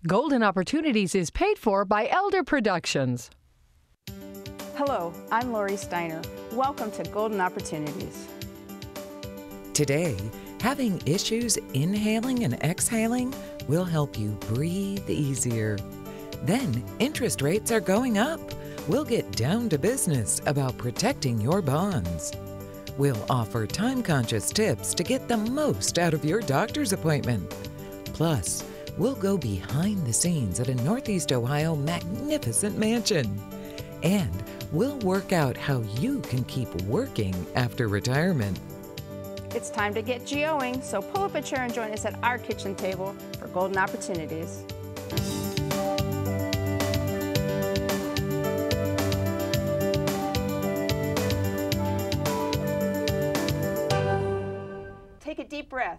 Golden Opportunities is paid for by Elder Productions. Hello, I'm Lori Steiner. Welcome to Golden Opportunities. Today, having issues inhaling and exhaling will help you breathe easier. Then, interest rates are going up. We'll get down to business about protecting your bonds. We'll offer time-conscious tips to get the most out of your doctor's appointment. Plus, we'll go behind the scenes at a Northeast Ohio magnificent mansion. And we'll work out how you can keep working after retirement. It's time to get GOing, so pull up a chair and join us at our kitchen table for Golden Opportunities. Take a deep breath.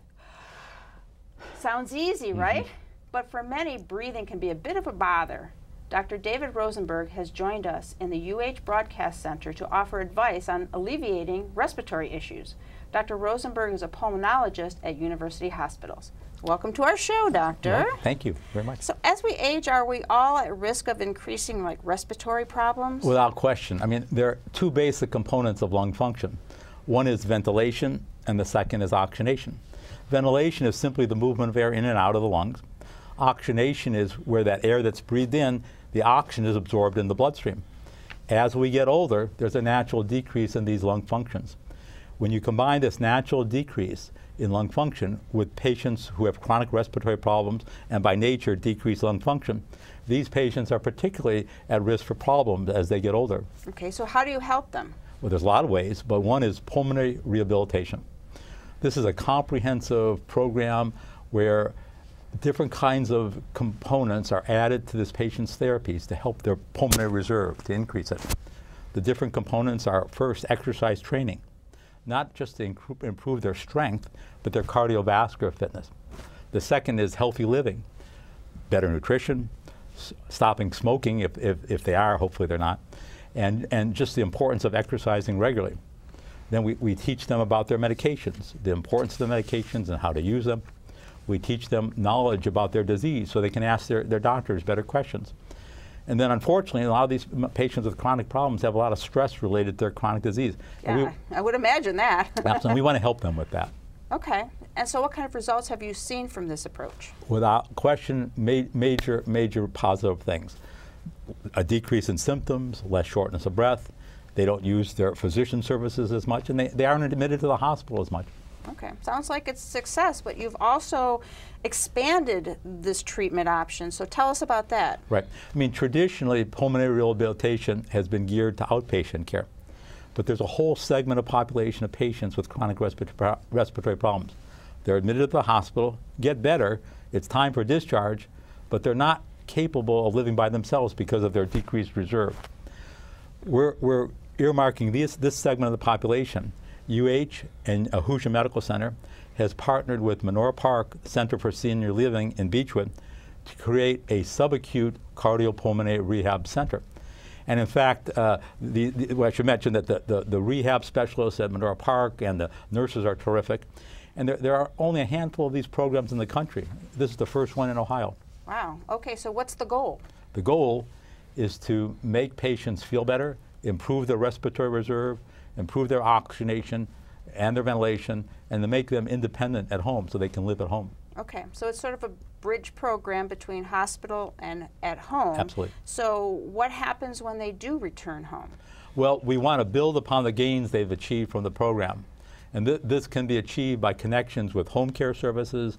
Sounds easy, right? But for many, breathing can be a bit of a bother. Dr. David Rosenberg has joined us in the UH Broadcast Center to offer advice on alleviating respiratory issues. Dr. Rosenberg is a pulmonologist at University Hospitals. Welcome to our show, Doctor. Well, thank you very much. So as we age, are we all at risk of increasing respiratory problems? Without question. I mean, there are two basic components of lung function. One is ventilation, and the second is oxygenation. Ventilation is simply the movement of air in and out of the lungs. Oxygenation is where that air that's breathed in, the oxygen is absorbed in the bloodstream. As we get older, there's a natural decrease in these lung functions. When you combine this natural decrease in lung function with patients who have chronic respiratory problems and by nature decreased lung function, these patients are particularly at risk for problems as they get older. Okay, so how do you help them? Well, there's a lot of ways, but one is pulmonary rehabilitation. This is a comprehensive program where different kinds of components are added to this patient's therapies to help their pulmonary reserve, to increase it. The different components are, first, exercise training, not just to improve their strength, but their cardiovascular fitness. The second is healthy living, better nutrition, stopping smoking if they are, hopefully they're not, and just the importance of exercising regularly. Then we teach them about their medications, the importance of the medications and how to use them. We teach them knowledge about their disease so they can ask their doctors better questions. And then unfortunately, a lot of these patients with chronic problems have a lot of stress related to their chronic disease. Yeah, I would imagine that. Absolutely, we want to help them with that. Okay, and so what kind of results have you seen from this approach? Without question, major positive things. A decrease in symptoms, less shortness of breath. They don't use their physician services as much, and they aren't admitted to the hospital as much. Okay, sounds like it's a success, but you've also expanded this treatment option, so tell us about that. Right. I mean, traditionally, pulmonary rehabilitation has been geared to outpatient care, but there's a whole segment of population of patients with chronic respiratory problems. They're admitted to the hospital, get better, it's time for discharge, but they're not capable of living by themselves because of their decreased reserve. We're earmarking this segment of the population. UH and Hoosier Medical Center has partnered with Menora Park Center for Senior Living in Beechwood to create a subacute cardiopulmonary rehab center. And in fact, I should mention that the rehab specialists at Menora Park and the nurses are terrific. And there are only a handful of these programs in the country. This is the first one in Ohio. Wow. Okay, so what's the goal? The goal is to make patients feel better, improve their respiratory reserve, improve their oxygenation and their ventilation, and to make them independent at home so they can live at home. Okay, so it's sort of a bridge program between hospital and at home. Absolutely. So what happens when they do return home? Well, we want to build upon the gains they've achieved from the program. And this can be achieved by connections with home care services,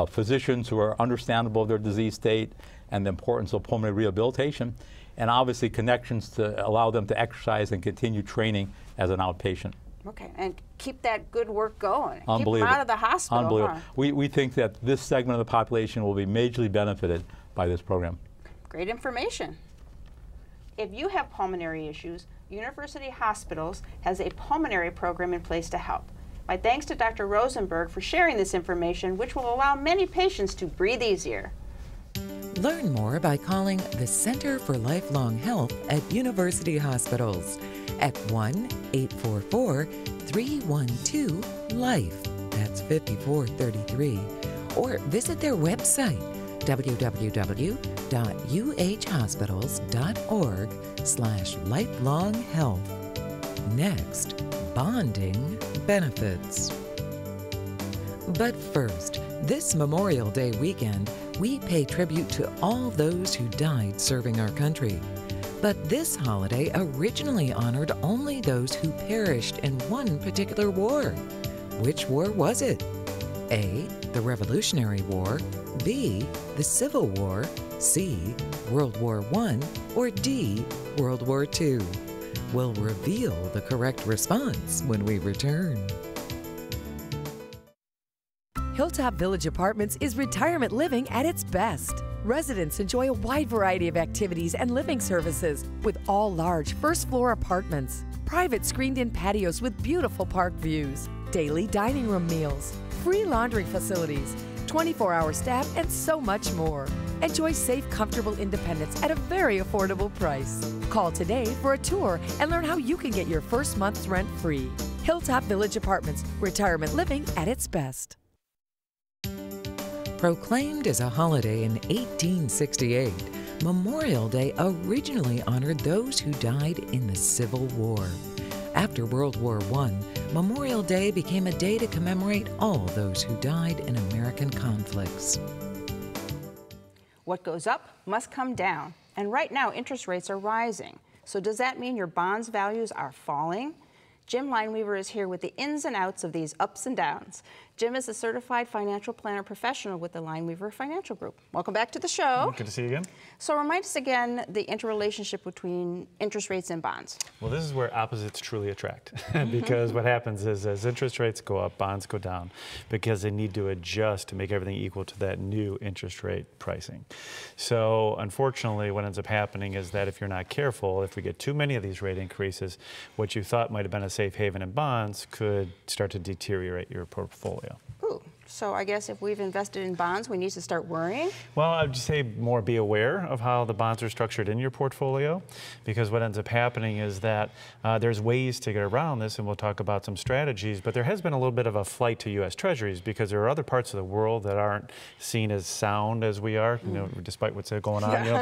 physicians who are understandable of their disease state and the importance of pulmonary rehabilitation, and obviously connections to allow them to exercise and continue training as an outpatient. Okay, and keep that good work going. Unbelievable. Keep them out of the hospital. Unbelievable. Huh? We think that this segment of the population will be majorly benefited by this program. Great information. If you have pulmonary issues, University Hospitals has a pulmonary program in place to help. My thanks to Dr. Rosenberg for sharing this information, which will allow many patients to breathe easier. Learn more by calling the Center for Lifelong Health at University Hospitals at 1-844-312-LIFE. That's 5433. Or visit their website, www.uhhospitals.org/lifelong health. Next, bonding benefits. But first, this Memorial Day weekend, we pay tribute to all those who died serving our country. But this holiday originally honored only those who perished in one particular war. Which war was it? A, the Revolutionary War, B, the Civil War, C, World War I, or D, World War II? We'll reveal the correct response when we return. Hilltop Village Apartments is retirement living at its best. Residents enjoy a wide variety of activities and living services with all large first-floor apartments, private screened-in patios with beautiful park views, daily dining room meals, free laundry facilities, 24-hour staff, and so much more. Enjoy safe, comfortable independence at a very affordable price. Call today for a tour and learn how you can get your first month's rent free. Hilltop Village Apartments, retirement living at its best. Proclaimed as a holiday in 1868, Memorial Day originally honored those who died in the Civil War. After World War I, Memorial Day became a day to commemorate all those who died in American conflicts. What goes up must come down, and right now interest rates are rising. So does that mean your bonds values are falling? Jim Lineweaver is here with the ins and outs of these ups and downs. Jim is a certified financial planner professional with the Lineweaver Financial Group. Welcome back to the show. Good to see you again. So remind us again the interrelationship between interest rates and bonds. Well, this is where opposites truly attract because what happens is as interest rates go up, bonds go down because they need to adjust to make everything equal to that new interest rate pricing. So unfortunately, what ends up happening is that if you're not careful, if we get too many of these rate increases, what you thought might have been a safe haven in bonds could start to deteriorate your portfolio. Ooh, so I guess if we've invested in bonds, we need to start worrying? Well, I would just say more be aware of how the bonds are structured in your portfolio, because what ends up happening is that there's ways to get around this, and we'll talk about some strategies, but there has been a little bit of a flight to U.S. Treasuries because there are other parts of the world that aren't seen as sound as we are, you know, despite what's going on. You know,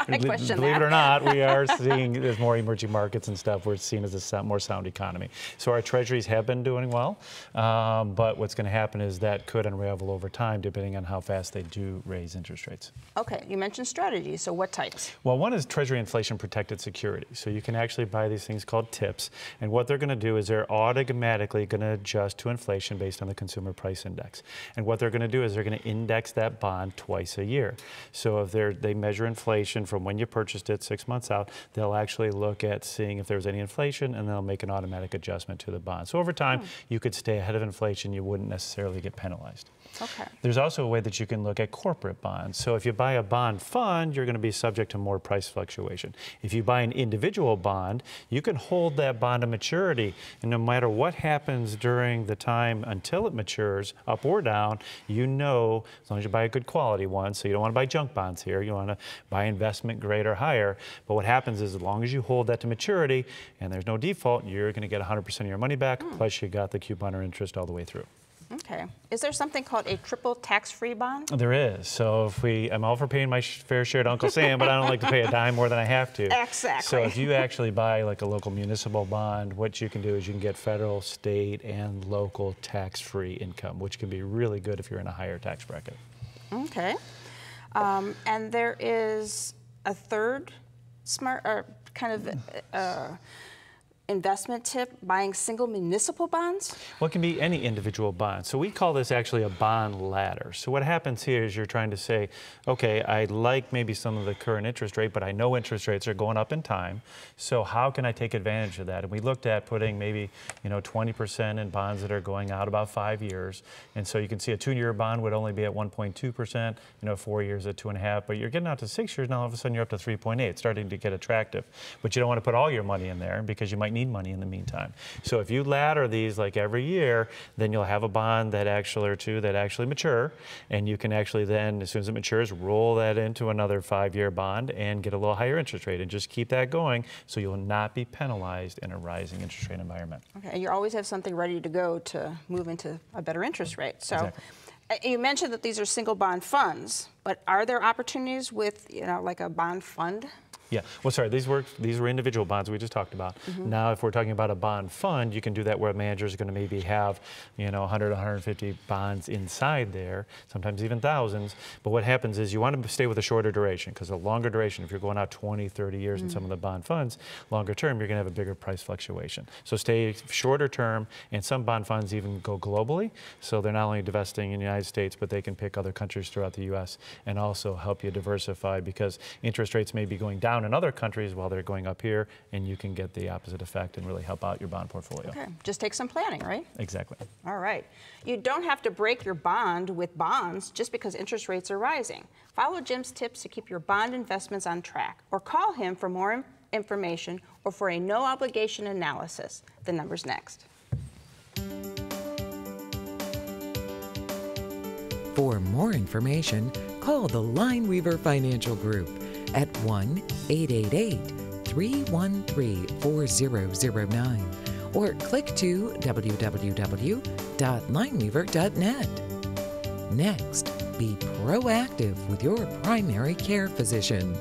believe it or not, we are seeing there's more emerging markets and stuff. We're seen as a more sound economy. So our Treasuries have been doing well, but what's going to happen is that could unravel over time depending on how fast they do raise interest rates. Okay, you mentioned strategies, so what types? Well, one is Treasury inflation protected securities. So you can actually buy these things called TIPS, and what they're going to do is they're automatically going to adjust to inflation based on the consumer price index. And what they're going to do is they're going to index that bond twice a year. So if they measure inflation from when you purchased it 6 months out, they'll actually look at seeing if there's any inflation, and they'll make an automatic adjustment to the bond. So over time, you could stay ahead of inflation. You wouldn't necessarily get penalized. Okay. There's also a way that you can look at corporate bonds. So if you buy a bond fund, you're going to be subject to more price fluctuation. If you buy an individual bond, you can hold that bond to maturity, and no matter what happens during the time until it matures, up or down, you know, as long as you buy a good quality one, so you don't want to buy junk bonds here, you want to buy investment grade or higher, but what happens is as long as you hold that to maturity and there's no default, you're going to get 100% of your money back, plus you got the coupon or interest all the way through. Okay. Is there something called a triple tax-free bond? There is. So I'm all for paying my fair share to Uncle Sam, but I don't like to pay a dime more than I have to. Exactly. So if you actually buy like a local municipal bond, what you can do is you can get federal, state, and local tax-free income, which can be really good if you're in a higher tax bracket. Okay. And there is a third smart investment tip, buying single municipal bonds? Well, it can be any individual bond. So we call this actually a bond ladder. So what happens here is you're trying to say, okay, I like maybe some of the current interest rate, but I know interest rates are going up in time. So how can I take advantage of that? And we looked at putting maybe 20% in bonds that are going out about 5 years. And so you can see a 2-year bond would only be at 1.2%, 4 years at 2.5%, but you're getting out to 6 years, now all of a sudden you're up to 3.8. It's starting to get attractive. But you don't want to put all your money in there because you might need money in the meantime. So if you ladder these like every year, then you'll have a bond that actually, or two that actually mature, and you can actually then, as soon as it matures, roll that into another 5-year bond and get a little higher interest rate, and just keep that going so you'll not be penalized in a rising interest rate environment. Okay, and you always have something ready to go to move into a better interest rate. So. Exactly. You mentioned that these are single bond funds, but are there opportunities with, like a bond fund? Yeah, well, sorry, these were individual bonds we just talked about. Now, if we're talking about a bond fund, you can do that where a manager is going to maybe have, 100, 150 bonds inside there, sometimes even thousands. But what happens is you want to stay with a shorter duration, because a longer duration, if you're going out 20, 30 years in some of the bond funds, longer term, you're going to have a bigger price fluctuation. So stay shorter term, and some bond funds even go globally. So they're not only divesting in the United States, but they can pick other countries throughout the U.S. and also help you diversify, because interest rates may be going down in other countries while they're going up here, and you can get the opposite effect and really help out your bond portfolio. Okay, just take some planning, right? Exactly. All right. You don't have to break your bond with bonds just because interest rates are rising. Follow Jim's tips to keep your bond investments on track, or call him for more information or for a no obligation analysis. The number's next. For more information, call the Lineweaver Financial Group at 1-888-313-4009 or click to www.lineweaver.net. Next, be proactive with your primary care physician.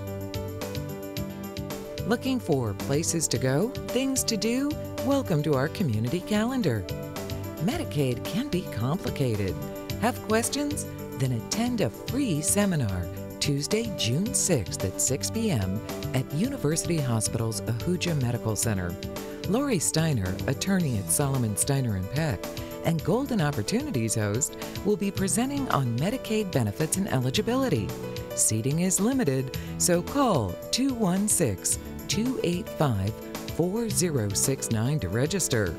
Looking for places to go, things to do? Welcome to our community calendar. Medicaid can be complicated. Have questions? Then attend a free seminar Tuesday, June 6th at 6 p.m. at University Hospital's Ahuja Medical Center. Lori Steiner, attorney at Solomon Steiner & Peck, and Golden Opportunities host will be presenting on Medicaid benefits and eligibility. Seating is limited, so call 216-285-4069 to register.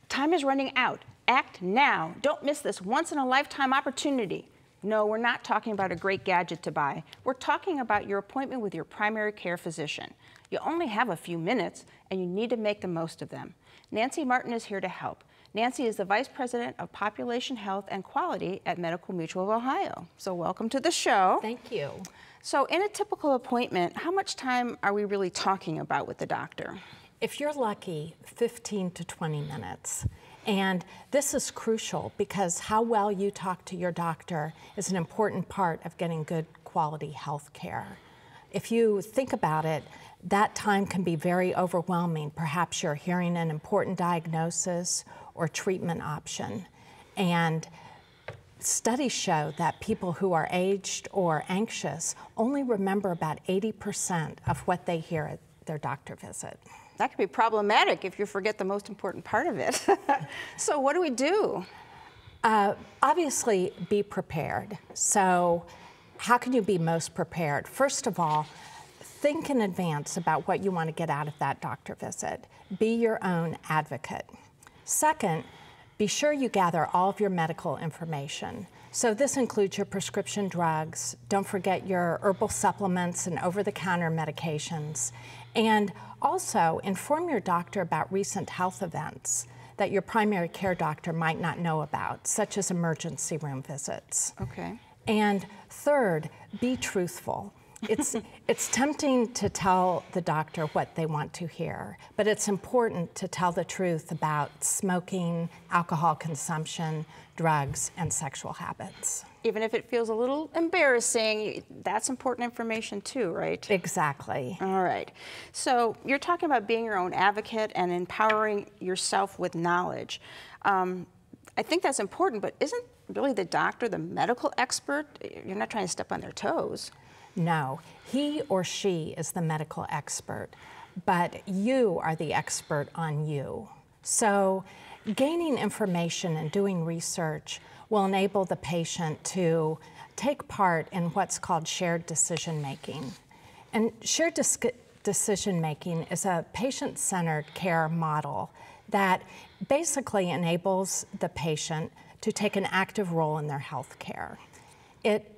Time is running out. Act now. Don't miss this once-in-a-lifetime opportunity. No, we're not talking about a great gadget to buy. We're talking about your appointment with your primary care physician. You only have a few minutes, and you need to make the most of them. Nancy Martin is here to help. Nancy is the Vice President of Population Health and Quality at Medical Mutual of Ohio. So welcome to the show. Thank you. So in a typical appointment, how much time are we really talking about with the doctor? If you're lucky, 15 to 20 minutes. And this is crucial because how well you talk to your doctor is an important part of getting good quality health care. If you think about it, that time can be very overwhelming. Perhaps you're hearing an important diagnosis or treatment option. And studies show that people who are aged or anxious only remember about 80% of what they hear at their doctor visit. That could be problematic if you forget the most important part of it. So what do we do? Obviously, be prepared. So how can you be most prepared? First of all, think in advance about what you want to get out of that doctor visit. Be your own advocate. Second, be sure you gather all of your medical information. So this includes your prescription drugs. Don't forget your herbal supplements and over-the-counter medications. And also, inform your doctor about recent health events that your primary care doctor might not know about, such as emergency room visits. Okay. And third, be truthful. It's tempting to tell the doctor what they want to hear, but it's important to tell the truth about smoking, alcohol consumption, drugs, and sexual habits. Even if it feels a little embarrassing, that's important information too, right? Exactly. All right. So you're talking about being your own advocate and empowering yourself with knowledge. I think that's important, but isn't really the doctor the medical expert? You're not trying to step on their toes. No, he or she is the medical expert, but you are the expert on you. So gaining information and doing research will enable the patient to take part in what's called shared decision-making. And shared decision-making is a patient-centered care model that basically enables the patient to take an active role in their health care.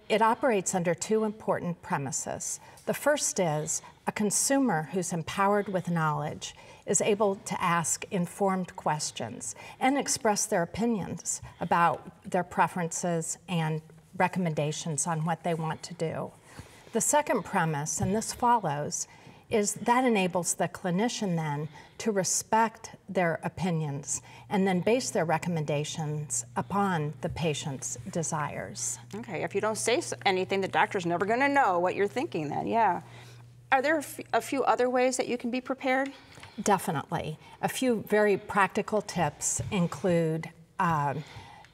It operates under two important premises. The first is a consumer who's empowered with knowledge is able to ask informed questions and express their opinions about their preferences and recommendations on what they want to do. The second premise, and this follows, is that enables the clinician then to respect their opinions and then base their recommendations upon the patient's desires. Okay, if you don't say anything, the doctor's never going to know what you're thinking then, yeah. Are there a few other ways that you can be prepared? Definitely. A few very practical tips include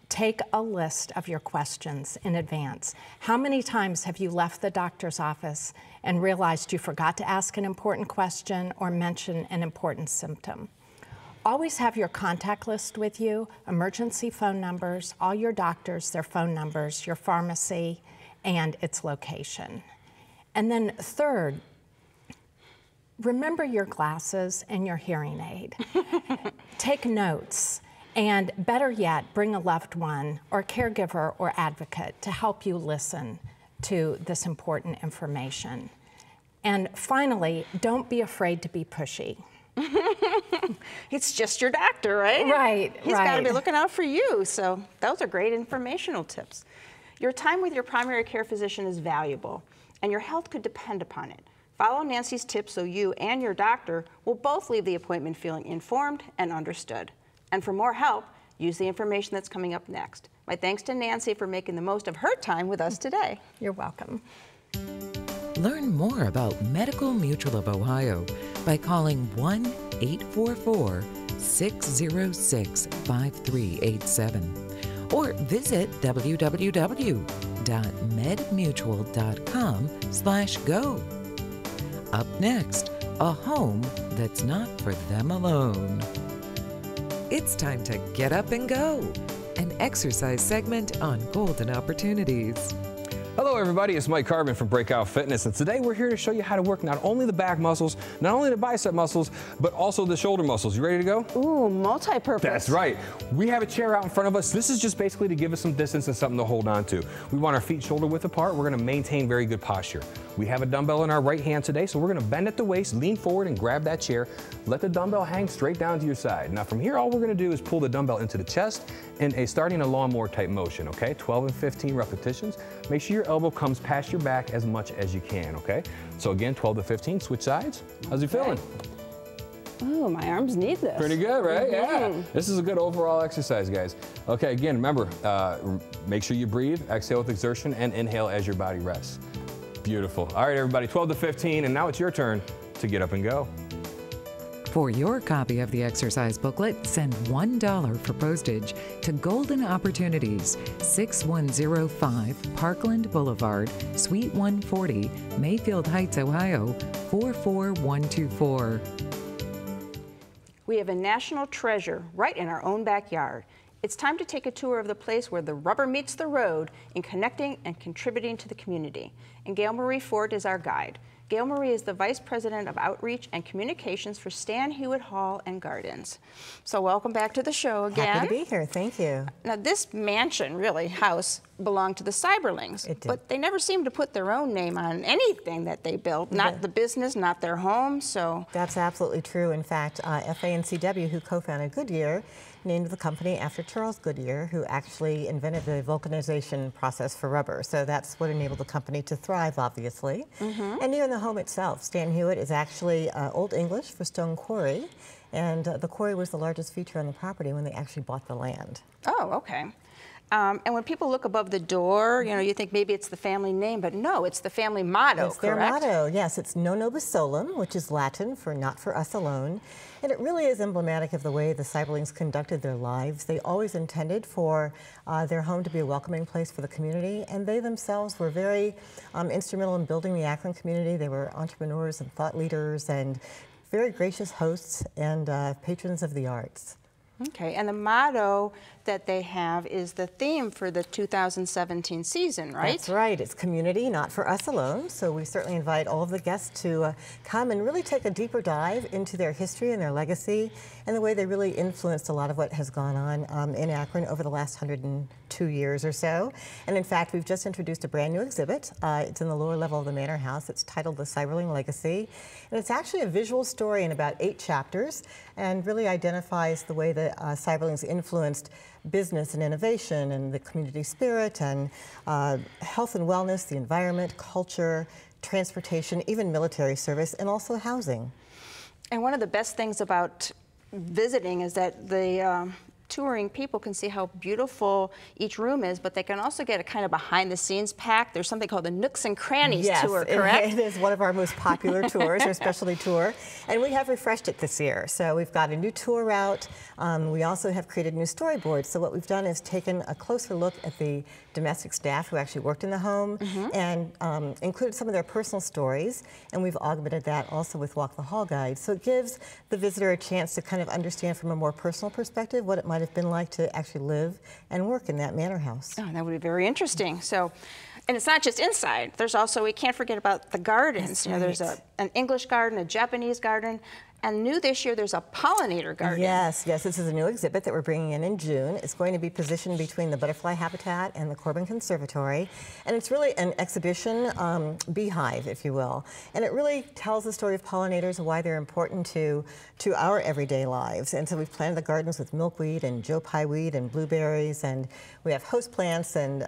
take a list of your questions in advance. How many times have you left the doctor's office and realized you forgot to ask an important question or mention an important symptom? Always have your contact list with you, emergency phone numbers, all your doctors, their phone numbers, your pharmacy, and its location. And then third, remember your glasses and your hearing aid. Take notes. And better yet, bring a loved one or caregiver or advocate to help you listen to this important information. And finally, don't be afraid to be pushy. It's just your doctor, right? Right, He's got to be looking out for you, so those are great informational tips. Your time with your primary care physician is valuable, and your health could depend upon it. Follow Nancy's tips so you and your doctor will both leave the appointment feeling informed and understood. And for more help, use the information that's coming up next. My thanks to Nancy for making the most of her time with us today. You're welcome. Learn more about Medical Mutual of Ohio by calling 1-844-606-5387 or visit www.medmutual.com/go. Up next, a home that's not for them alone. It's time to get up and go, an exercise segment on Golden Opportunities. Hello everybody, it's Mike Carbon from Breakout Fitness, and today we're here to show you how to work not only the back muscles, not only the bicep muscles, but also the shoulder muscles. You ready to go? Ooh, multi-purpose. That's right. We have a chair out in front of us. This is just basically to give us some distance and something to hold on to. We want our feet shoulder width apart. We're going to maintain very good posture. We have a dumbbell in our right hand today, so we're going to bend at the waist, lean forward and grab that chair. Let the dumbbell hang straight down to your side. Now from here, all we're going to do is pull the dumbbell into the chest in starting a lawnmower type motion, okay? 12 and 15 repetitions. Make sure your elbow comes past your back as much as you can, okay? So again, 12 to 15, switch sides. How's it feeling? Ooh, my arms need this. Pretty good, right? Yeah. This is a good overall exercise, guys. Okay, again, remember, make sure you breathe, exhale with exertion, and inhale as your body rests. Beautiful. All right, everybody, 12 to 15, and now it's your turn to get up and go. For your copy of the exercise booklet, send $1 for postage to Golden Opportunities, 6105 Parkland Boulevard, Suite 140, Mayfield Heights, Ohio, 44124. We have a national treasure right in our own backyard. It's time to take a tour of the place where the rubber meets the road in connecting and contributing to the community. And Gail Marie Ford is our guide. Gail Marie is the Vice President of Outreach and Communications for Stan Hewitt Hall and Gardens. So welcome back to the show again. Happy to be here, thank you. Now this mansion, really, house, belonged to the Seiberlings. It did. But they never seemed to put their own name on anything that they built, not the business, not their home, so. That's absolutely true. In fact, FANCW, who co-founded Goodyear, named the company after Charles Goodyear, who actually invented the vulcanization process for rubber. So that's what enabled the company to thrive, obviously. And even the home itself, Stan Hewitt is actually Old English for stone quarry. And the quarry was the largest feature on the property when they actually bought the land. Oh, okay. And when people look above the door, you know, you think maybe it's the family name, but no, it's the family motto, It's their correct? motto, yes. It's Non Nobis Solum, which is Latin for not for us alone. And it really is emblematic of the way the Seiberlings conducted their lives. They always intended for their home to be a welcoming place for the community, and they themselves were very instrumental in building the Akron community. They were entrepreneurs and thought leaders and very gracious hosts and patrons of the arts. Okay, and the motto that they have is the theme for the 2017 season, right? That's right. It's community, not for us alone. So we certainly invite all of the guests to come and really take a deeper dive into their history and their legacy and the way they really influenced a lot of what has gone on in Akron over the last 102 years or so. And in fact, we've just introduced a brand new exhibit. It's in the lower level of the Manor House. It's titled The Seiberling Legacy. And it's actually a visual story in about 8 chapters and really identifies the way the Seiberlings influenced business and innovation and the community spirit and health and wellness, the environment, culture, transportation, even military service, and also housing. And one of the best things about visiting is that the touring people can see how beautiful each room is, but they can also get a kind of behind-the-scenes pack. There's something called the Nooks and Crannies tour, correct? It is one of our most popular tours, our specialty tour, and we have refreshed it this year. So we've got a new tour route. We also have created new storyboards. So what we've done is taken a closer look at the domestic staff who actually worked in the home and included some of their personal stories, and we've augmented that also with Walk the Hall guides. So it gives the visitor a chance to kind of understand from a more personal perspective what it might have been like to actually live and work in that manor house. Oh, that would be very interesting. So, and it's not just inside. There's also, we can't forget about the gardens. You know, there's an English garden, a Japanese garden, and new this year, there's a pollinator garden. Yes, yes, this is a new exhibit that we're bringing in June. It's going to be positioned between the butterfly habitat and the Corbin Conservatory. And it's really an exhibition beehive, if you will. And it really tells the story of pollinators and why they're important to our everyday lives. And so we've planted the gardens with milkweed and Joe Pye weed and blueberries, and we have host plants and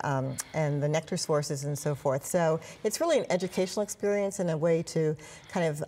the nectar sources and so forth. So it's really an educational experience and a way to kind of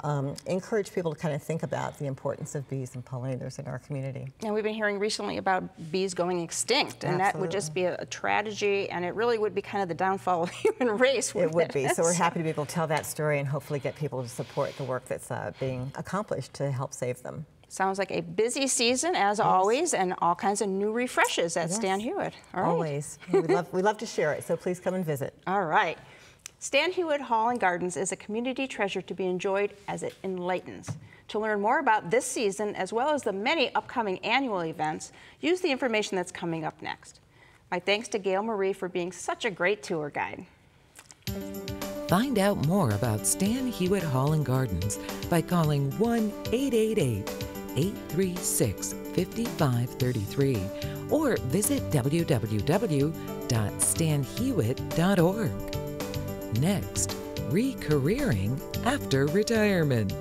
encourage people to kind of think about the importance of bees and pollinators in our community. And we've been hearing recently about bees going extinct, and that would just be a tragedy, and it really would be kind of the downfall of the human race. It would be. So we're happy to be able to tell that story and hopefully get people to support the work that's being accomplished to help save them. Sounds like a busy season, as always, and all kinds of new refreshes at Stan Hewitt. All right. Always. we love to share it, so please come and visit. All right. Stan Hewitt Hall and Gardens is a community treasure to be enjoyed as it enlightens. To learn more about this season, as well as the many upcoming annual events, use the information that's coming up next. My thanks to Gail Marie for being such a great tour guide. Find out more about Stan Hewitt Hall and Gardens by calling 1-888-836-5533 or visit www.stanhewitt.org. Next, re-careering after retirement.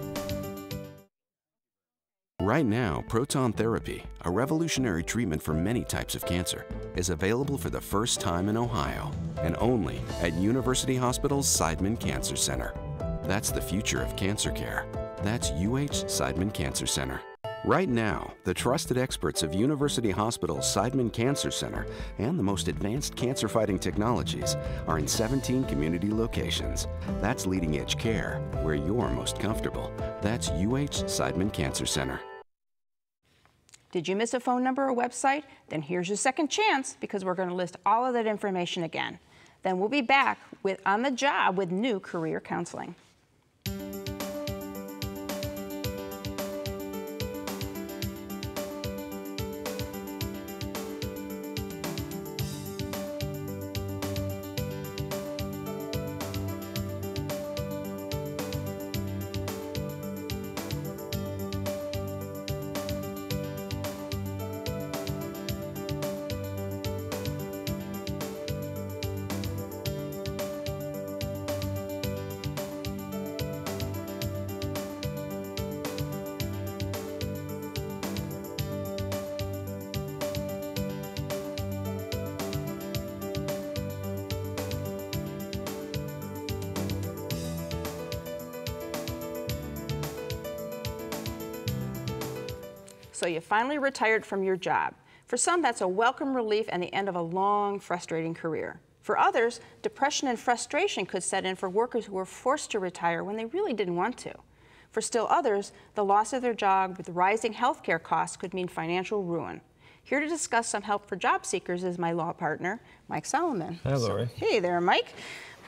Right now, proton therapy, a revolutionary treatment for many types of cancer, is available for the first time in Ohio and only at University Hospital's Seidman Cancer Center. That's the future of cancer care. That's UH Seidman Cancer Center. Right now, the trusted experts of University Hospital's Seidman Cancer Center and the most advanced cancer-fighting technologies are in 17 community locations. That's leading-edge care where you're most comfortable. That's UH Seidman Cancer Center. Did you miss a phone number or website? Then here's your second chance, because we're going to list all of that information again. Then we'll be back with On the Job with new career counseling. So you finally retired from your job. For some, that's a welcome relief and the end of a long, frustrating career. For others, depression and frustration could set in for workers who were forced to retire when they really didn't want to. For still others, the loss of their job with rising healthcare costs could mean financial ruin. Here to discuss some help for job seekers is my law partner, Mike Solomon. Hi, Lori. Hey there, Mike.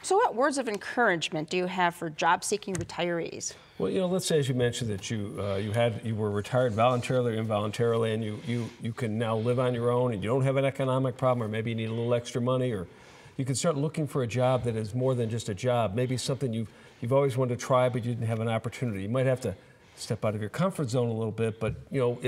So what words of encouragement do you have for job-seeking retirees? Well, you know, let's say, as you mentioned, that you were retired voluntarily or involuntarily, and you can now live on your own, and you don't have an economic problem, or maybe you need a little extra money, or you can start looking for a job that is more than just a job. Maybe something you've always wanted to try, but you didn't have an opportunity. You might have to step out of your comfort zone a little bit, but you know,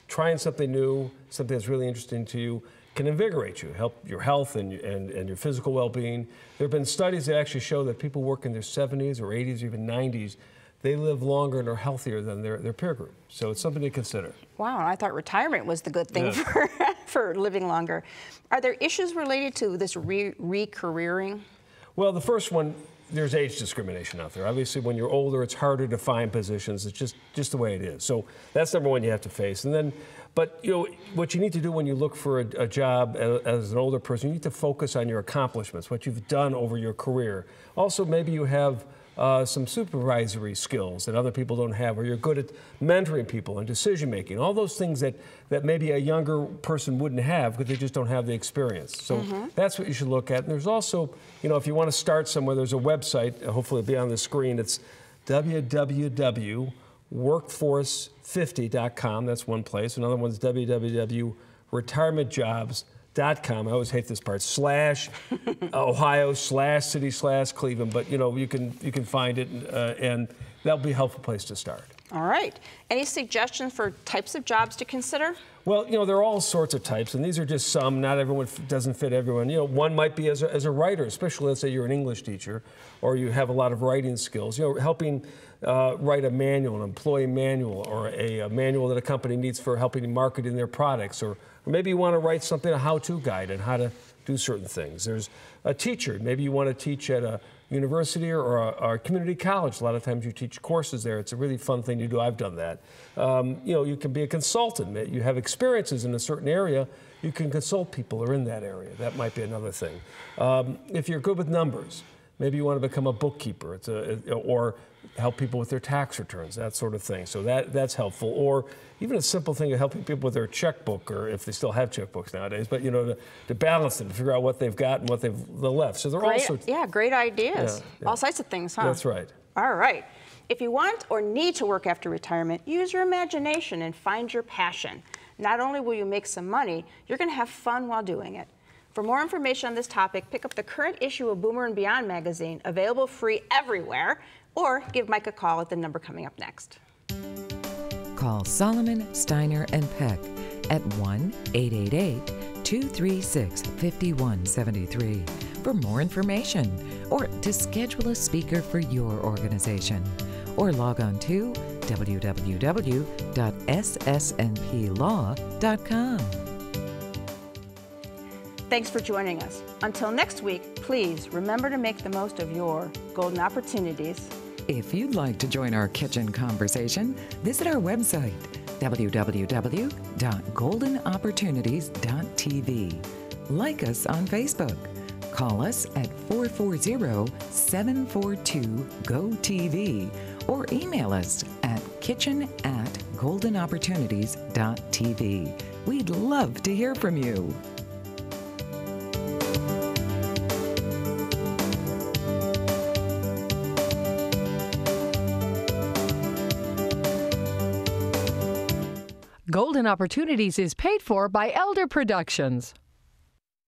trying something new, something that's really interesting to you, can invigorate you, help your health and your physical well-being. There have been studies that actually show that people work in their 70s or 80s or even 90s, they live longer and are healthier than their peer group. So it's something to consider. Wow, I thought retirement was the good thing for living longer. Are there issues related to this re-careering? Well, the first one, there's age discrimination out there. Obviously, when you're older, it's harder to find positions. It's just the way it is. So that's number one you have to face. And then, but you know, what you need to do when you look for a job as an older person, you need to focus on your accomplishments, what you've done over your career. Also, maybe you have some supervisory skills that other people don't have, or you're good at mentoring people and decision making, all those things that maybe a younger person wouldn't have because they just don't have the experience. So that's what you should look at. And there's also, you know, if you want to start somewhere, there's a website, hopefully it'll be on the screen. It's www.workforce50.com. That's one place. Another one's www.retirementjobs.com. I always hate this part, /Ohio/city/Cleveland, but you know, you can find it, and that'll be a helpful place to start. All right. Any suggestions for types of jobs to consider? Well, you know, there are all sorts of types, and these are just some. Not everyone doesn't fit everyone. You know, one might be as a writer, especially let's say you're an English teacher, or you have a lot of writing skills. You know, helping write a manual, an employee manual, or a manual that a company needs for helping marketing their products, or maybe you want to write something, a how-to guide on how to do certain things. There's a teacher. Maybe you want to teach at a university or a community college. A lot of times you teach courses there. It's a really fun thing to do. I've done that. You know, you can be a consultant. You have experiences in a certain area. You can consult people who are in that area. That might be another thing. If you're good with numbers, maybe you want to become a bookkeeper or help people with their tax returns, that sort of thing. So that's helpful. Or even a simple thing of helping people with their checkbook, or if they still have checkbooks nowadays, but you know, to balance them, to figure out what they've got and what they've left. So they're also great ideas. Yeah. All sorts of things, huh? That's right. All right. If you want or need to work after retirement, use your imagination and find your passion. Not only will you make some money, you're going to have fun while doing it. For more information on this topic, pick up the current issue of Boomer and Beyond magazine, available free everywhere, or give Mike a call at the number coming up next. Call Solomon, Steiner, and Peck at 1-888-236-5173 for more information, or to schedule a speaker for your organization. Or log on to www.ssnplaw.com. Thanks for joining us. Until next week, please remember to make the most of your golden opportunities. If you'd like to join our kitchen conversation, visit our website, www.goldenopportunities.tv. Like us on Facebook. Call us at 440-742-GO-TV or email us at kitchen@goldenopportunities.tv. We'd love to hear from you. Golden Opportunities is paid for by Elder Productions.